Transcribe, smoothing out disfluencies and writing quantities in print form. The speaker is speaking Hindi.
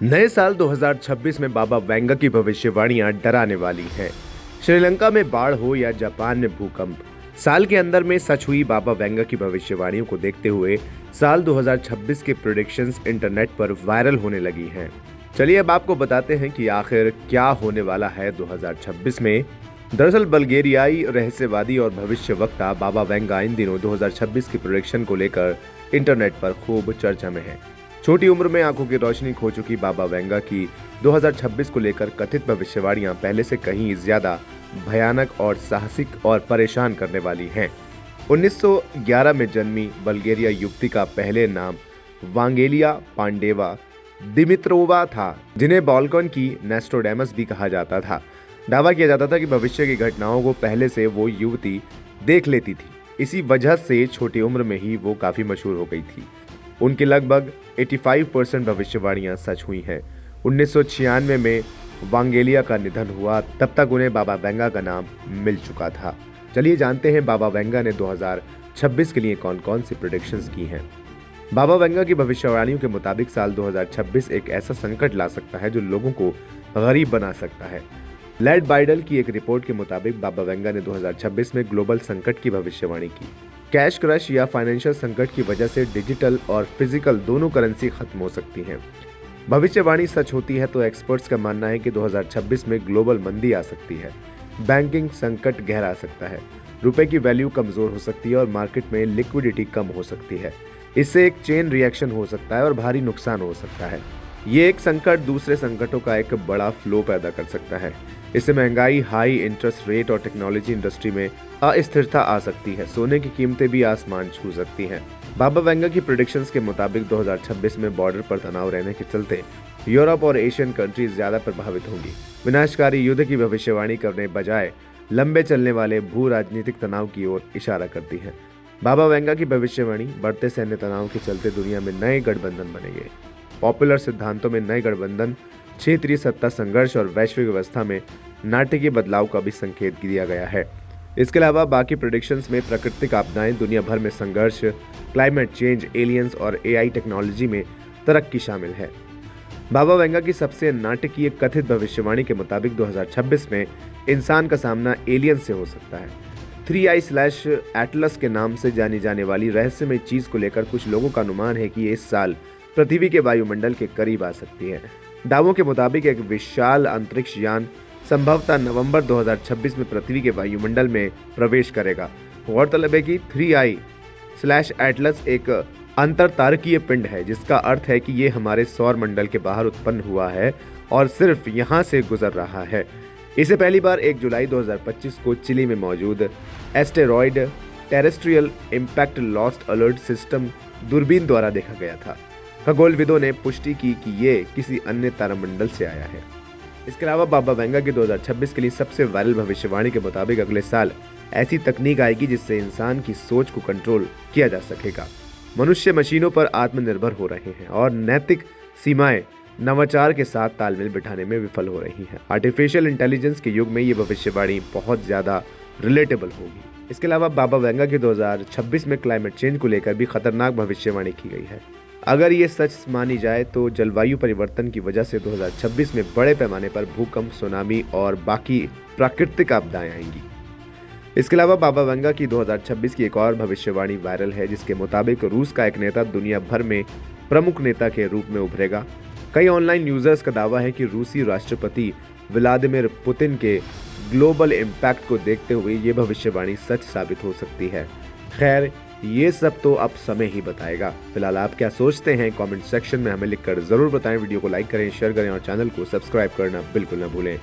नए साल 2026 में बाबा वेंगा की भविष्यवाणियां डराने वाली हैं। श्रीलंका में बाढ़ हो या जापान में भूकंप, साल के अंदर में सच हुई बाबा वेंगा की भविष्यवाणियों को देखते हुए साल 2026 के प्रेडिक्शंस इंटरनेट पर वायरल होने लगी हैं। चलिए अब आपको बताते हैं कि आखिर क्या होने वाला है 2026 में। दरअसल बल्गेरियाई रहस्यवादी और भविष्यवक्ता बाबा वेंगा इन दिनों 2026 की प्रेडिक्शन को लेकर इंटरनेट पर खूब चर्चा में है। छोटी उम्र में आंखों की रोशनी खो चुकी बाबा वेंगा की 2026 को लेकर कथित भविष्यवाणियां पहले से कहीं ज्यादा भयानक और साहसिक और परेशान करने वाली हैं। 1911 में जन्मी बल्गेरिया युवती का पहले नाम वांगेलिया पांडेवा दिमित्रोवा था, जिन्हें बाल्कन की नेस्ट्रोडेमस भी कहा जाता था। दावा किया जाता था कि भविष्य की घटनाओं को पहले से वो युवती देख लेती थी। इसी वजह से छोटी उम्र में ही वो काफी मशहूर हो गई थी। उनकी लगभग 85% भविष्यवाणियां सच हुई हैं। 1996 में वांगेलिया का निधन हुआ, तब तक उन्हें बाबा वेंगा का नाम मिल चुका था। चलिए जानते हैं बाबा वेंगा ने 2026 के लिए कौन कौन सी प्रेडिक्शंस की हैं। बाबा वेंगा की भविष्यवाणियों के मुताबिक साल 2026 एक ऐसा संकट ला सकता है जो लोगों को गरीब बना सकता है। लेड बाइडल की एक रिपोर्ट के मुताबिक बाबा वेंगा ने 2026 में ग्लोबल संकट की भविष्यवाणी की। कैश क्रश या फाइनेंशियल संकट की वजह से डिजिटल और फिजिकल दोनों करेंसी खत्म हो सकती हैं। भविष्यवाणी सच होती है तो एक्सपर्ट्स का मानना है कि 2026 में ग्लोबल मंदी आ सकती है, बैंकिंग संकट गहरा सकता है, रुपए की वैल्यू कमजोर हो सकती है और मार्केट में लिक्विडिटी कम हो सकती है। इससे एक चेन रिएक्शन हो सकता है और भारी नुकसान हो सकता है। ये एक संकट दूसरे संकटों का एक बड़ा फ्लो पैदा कर सकता है। इससे महंगाई, हाई इंटरेस्ट रेट और टेक्नोलॉजी इंडस्ट्री में अस्थिरता आ सकती है। सोने की कीमतें भी आसमान छू सकती हैं। बाबा वेंगा की प्रेडिक्शंस के मुताबिक 2026 में बॉर्डर पर तनाव रहने के चलते यूरोप और एशियन कंट्रीज ज्यादा प्रभावित होंगी। विनाशकारी युद्ध की भविष्यवाणी करने बजाय लंबे चलने वाले भू राजनीतिक तनाव की ओर इशारा करती है। बाबा वेंगा की भविष्यवाणी बढ़ते सैन्य तनाव के चलते दुनिया में नए गठबंधन बनेंगे। पॉपुलर सिद्धांतों में नए गठबंधन, क्षेत्रीय सत्ता संघर्ष और वैश्विक व्यवस्था में नाटकीय बदलाव का भी संकेत दिया गया है। इसके अलावा बाकी प्रेडिक्शंस में प्राकृतिक आपदाएं, दुनिया भर में संघर्ष, क्लाइमेट चेंज, एलियंस और एआई टेक्नोलॉजी में तरक्की शामिल है। बाबा वेंगा की सबसे नाटकीय कथित भविष्यवाणी के मुताबिक 2026 में इंसान का सामना एलियन से हो सकता है। 3i/एटलस के नाम से जानी जाने वाली रहस्यमय चीज को लेकर कुछ लोगों का अनुमान है कि ये इस साल पृथ्वी के वायुमंडल के करीब आ सकती है। दावों के मुताबिक एक विशाल अंतरिक्ष यान संभवतः नवंबर 2026 में पृथ्वी के वायुमंडल में प्रवेश करेगा। गौरतलब है कि 3i/एटलस एक अंतरतारकीय पिंड है, जिसका अर्थ है कि ये हमारे सौर मंडल के बाहर उत्पन्न हुआ है और सिर्फ यहाँ से गुजर रहा है। इसे पहली बार 1 जुलाई 2025 को चिली में मौजूद asteroid terrestrial impact lost alert system दूरबीन द्वारा देखा गया था। खगोलविदों ने पुष्टि की कि ये किसी अन्य तारामंडल से आया है। इसके अलावा बाबा वेंगा की 2026 के लिए सबसे वायरल भविष्यवाणी के मुताबिक अगले साल ऐसी तकनीक आएगी जिससे इंसान की सोच को कंट्रोल किया जा सकेगा। मनुष्य मशीनों पर आत्मनिर्भर हो रहे हैं और नैतिक सीमाएं नवाचार के साथ तालमेल बिठाने में विफल हो रही हैं। आर्टिफिशियल इंटेलिजेंस के युग में ये भविष्यवाणी बहुत ज्यादा रिलेटेबल होगी। इसके अलावा बाबा वेंगा की 2026 में क्लाइमेट चेंज को लेकर भी खतरनाक भविष्यवाणी की गई है। अगर ये सच मानी जाए तो जलवायु परिवर्तन की वजह से 2026 में बड़े पैमाने पर भूकंप, सुनामी और बाकी प्राकृतिक आपदाएं आएंगी। इसके अलावा बाबा वेंगा की 2026 की एक और भविष्यवाणी वायरल है, जिसके मुताबिक रूस का एक नेता दुनिया भर में प्रमुख नेता के रूप में उभरेगा। कई ऑनलाइन यूजर्स का दावा है कि रूसी राष्ट्रपति व्लादिमीर पुतिन के ग्लोबल इम्पैक्ट को देखते हुए ये भविष्यवाणी सच साबित हो सकती है। खैर, ये सब तो अब समय ही बताएगा। फिलहाल आप क्या सोचते हैं कमेंट सेक्शन में हमें लिखकर जरूर बताएं। वीडियो को लाइक करें, शेयर करें और चैनल को सब्सक्राइब करना बिल्कुल न भूलें।